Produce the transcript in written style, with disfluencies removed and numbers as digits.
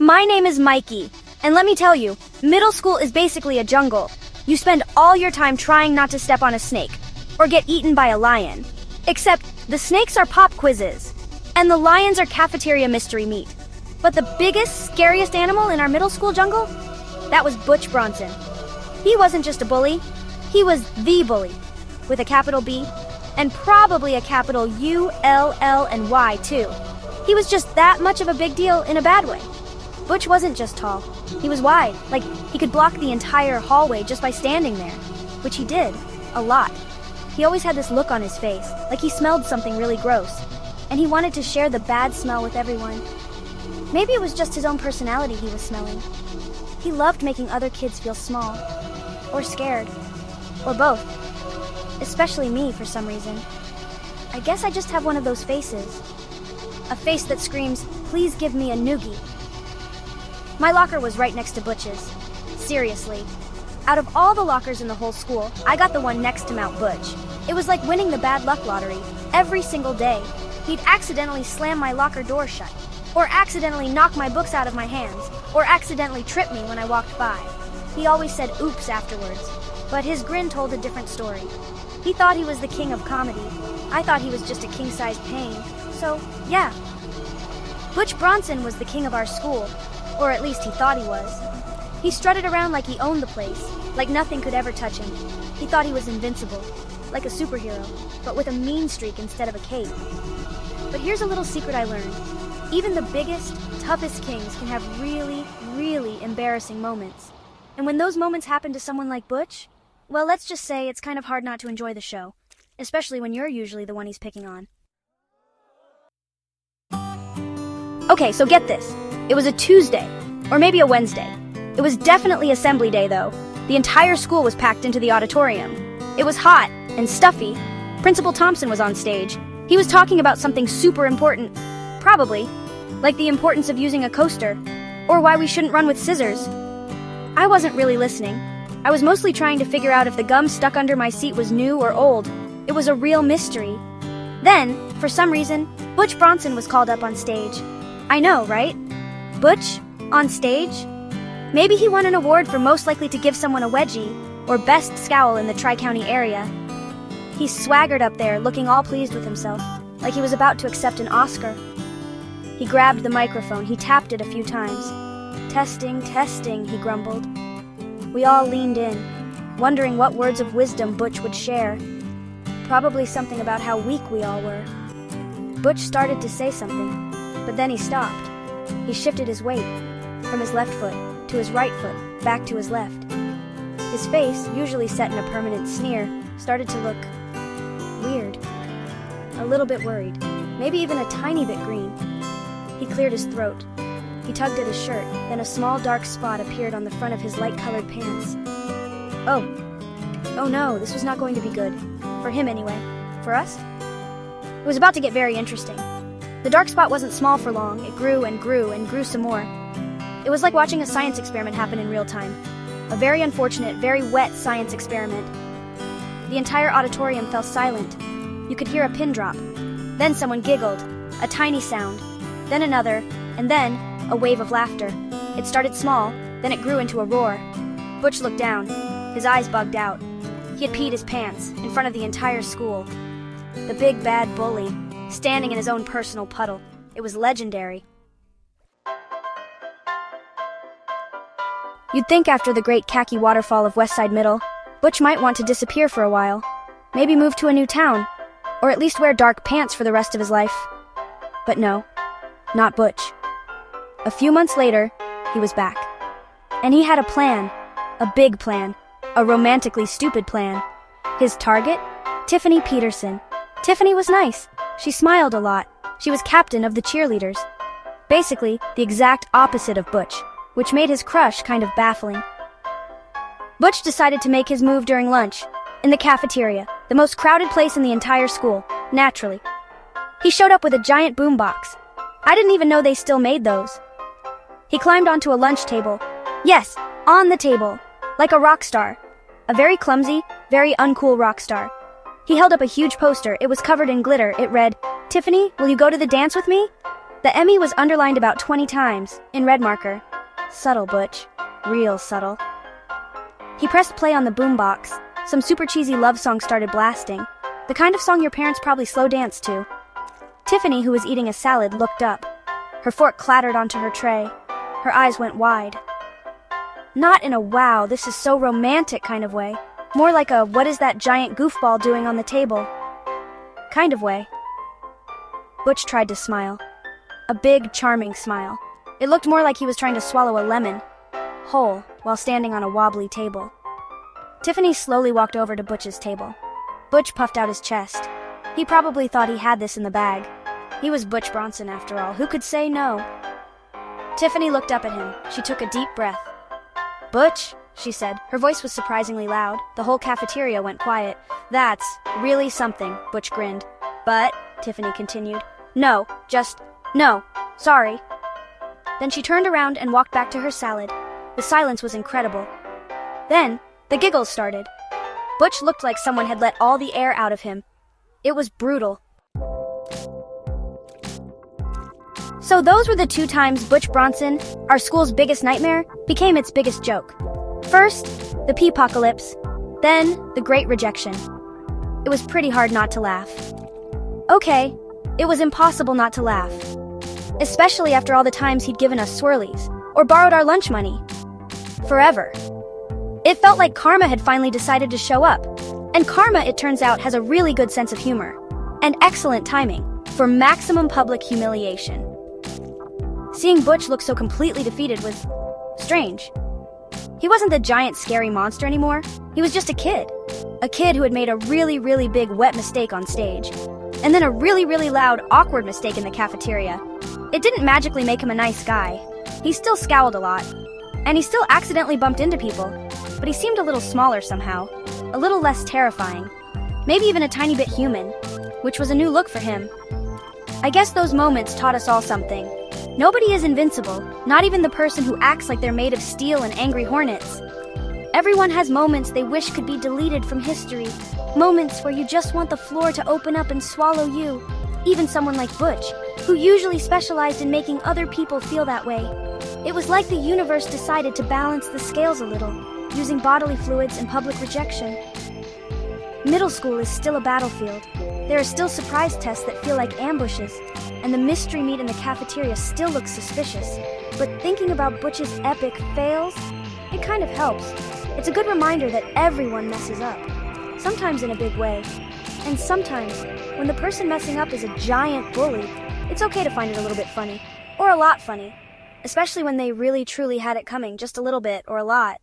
My name is Mikey, and let me tell you, middle school is basically a jungle. You spend all your time trying not to step on a snake, or get eaten by a lion. Except, the snakes are pop quizzes, and the lions are cafeteria mystery meat. But the biggest, scariest animal in our middle school jungle? That was Butch Bronson. He wasn't just a bully, he was the bully, with a capital B, and probably a capital U, L, L, and Y too. He was just that much of a big deal in a bad way. Butch wasn't just tall, he was wide, like he could block the entire hallway just by standing there, which he did, a lot. He always had this look on his face, like he smelled something really gross, and he wanted to share the bad smell with everyone. Maybe it was just his own personality he was smelling. He loved making other kids feel small, or scared, or both, especially me for some reason. I guess I just have one of those faces. A face that screams, "Please give me a noogie." My locker was right next to Butch's. Seriously. Out of all the lockers in the whole school, I got the one next to Mount Butch. It was like winning the bad luck lottery. Every single day, he'd accidentally slam my locker door shut, or accidentally knock my books out of my hands, or accidentally trip me when I walked by. He always said oops afterwards, but his grin told a different story. He thought he was the king of comedy. I thought he was just a king-sized pain. So, yeah. Butch Bronson was the king of our school, or at least he thought he was. He strutted around like he owned the place, like nothing could ever touch him. He thought he was invincible, like a superhero, but with a mean streak instead of a cape. But here's a little secret I learned. Even the biggest, toughest kings can have really, really embarrassing moments. And when those moments happen to someone like Butch, well, let's just say it's kind of hard not to enjoy the show, especially when you're usually the one he's picking on. Okay, so get this. It was a Tuesday, or maybe a Wednesday. It was definitely assembly day, though. The entire school was packed into the auditorium. It was hot and stuffy. Principal Thompson was on stage. He was talking about something super important. Probably. Like the importance of using a coaster, or why we shouldn't run with scissors. I wasn't really listening. I was mostly trying to figure out if the gum stuck under my seat was new or old. It was a real mystery. Then, for some reason, Butch Bronson was called up on stage. I know, right? Butch? On stage? Maybe he won an award for most likely to give someone a wedgie, or best scowl in the Tri-County area. He swaggered up there, looking all pleased with himself, like he was about to accept an Oscar. He grabbed the microphone, he tapped it a few times. Testing, testing, he grumbled. We all leaned in, wondering what words of wisdom Butch would share. Probably something about how weak we all were. Butch started to say something, but then he stopped. He shifted his weight, from his left foot to his right foot, back to his left. His face, usually set in a permanent sneer, started to look weird. A little bit worried, maybe even a tiny bit green. He cleared his throat. He tugged at his shirt, then a small dark spot appeared on the front of his light-colored pants. Oh no, this was not going to be good. For him anyway. For us? It was about to get very interesting. The dark spot wasn't small for long. It grew and grew and grew some more. It was like watching a science experiment happen in real time. A very unfortunate, very wet science experiment. The entire auditorium fell silent. You could hear a pin drop. Then someone giggled. A tiny sound. Then another. And then a wave of laughter. It started small, then it grew into a roar. Butch looked down. His eyes bugged out. He had peed his pants in front of the entire school. The big bad bully, standing in his own personal puddle. It was legendary. You'd think after the great khaki waterfall of Westside Middle, Butch might want to disappear for a while. Maybe move to a new town, or at least wear dark pants for the rest of his life. But no, not Butch. A few months later, he was back. And he had a plan, a big plan, a romantically stupid plan. His target? Tiffany Peterson. Tiffany was nice. She smiled a lot. She was captain of the cheerleaders. Basically, the exact opposite of Butch, which made his crush kind of baffling. Butch decided to make his move during lunch, in the cafeteria, the most crowded place in the entire school, naturally. He showed up with a giant boombox. I didn't even know they still made those. He climbed onto a lunch table. Yes, on the table, like a rock star. A very clumsy, very uncool rock star. He held up a huge poster. It was covered in glitter. It read, "Tiffany, will you go to the dance with me?" The Emmy was underlined about 20 times, in red marker. Subtle, Butch. Real subtle. He pressed play on the boombox. Some super cheesy love song started blasting. The kind of song your parents probably slow dance to. Tiffany, who was eating a salad, looked up. Her fork clattered onto her tray. Her eyes went wide. Not in a wow, this is so romantic kind of way. More like a what is that giant goofball doing on the table kind of way. Butch tried to smile. A big, charming smile. It looked more like he was trying to swallow a lemon, whole, while standing on a wobbly table. Tiffany slowly walked over to Butch's table. Butch puffed out his chest. He probably thought he had this in the bag. He was Butch Bronson after all. Who could say no? Tiffany looked up at him. She took a deep breath. "Butch," she said. Her voice was surprisingly loud. The whole cafeteria went quiet. "That's really something," Butch grinned. "But," Tiffany continued, "no, sorry." Then she turned around and walked back to her salad. The silence was incredible. Then, the giggles started. Butch looked like someone had let all the air out of him. It was brutal. So those were the 2 times Butch Bronson, our school's biggest nightmare, became its biggest joke. First, the P-pocalypse, then the Great Rejection. It was pretty hard not to laugh. Okay, it was impossible not to laugh. Especially after all the times he'd given us swirlies, or borrowed our lunch money. Forever. It felt like karma had finally decided to show up. And karma, it turns out, has a really good sense of humor. And excellent timing for maximum public humiliation. Seeing Butch look so completely defeated was strange. He wasn't the giant scary monster anymore. He was just a kid. A kid who had made a really, really big wet mistake on stage. And then a really, really loud, awkward mistake in the cafeteria. It didn't magically make him a nice guy. He still scowled a lot. And he still accidentally bumped into people. But he seemed a little smaller somehow. A little less terrifying. Maybe even a tiny bit human. Which was a new look for him. I guess those moments taught us all something. Nobody is invincible, not even the person who acts like they're made of steel and angry hornets. Everyone has moments they wish could be deleted from history. Moments where you just want the floor to open up and swallow you. Even someone like Butch, who usually specialized in making other people feel that way. It was like the universe decided to balance the scales a little, using bodily fluids and public rejection. Middle school is still a battlefield. There are still surprise tests that feel like ambushes, and the mystery meat in the cafeteria still looks suspicious. But thinking about Butch's epic fails, it kind of helps. It's a good reminder that everyone messes up, sometimes in a big way. And sometimes, when the person messing up is a giant bully, it's okay to find it a little bit funny, or a lot funny, especially when they really truly had it coming, just a little bit or a lot.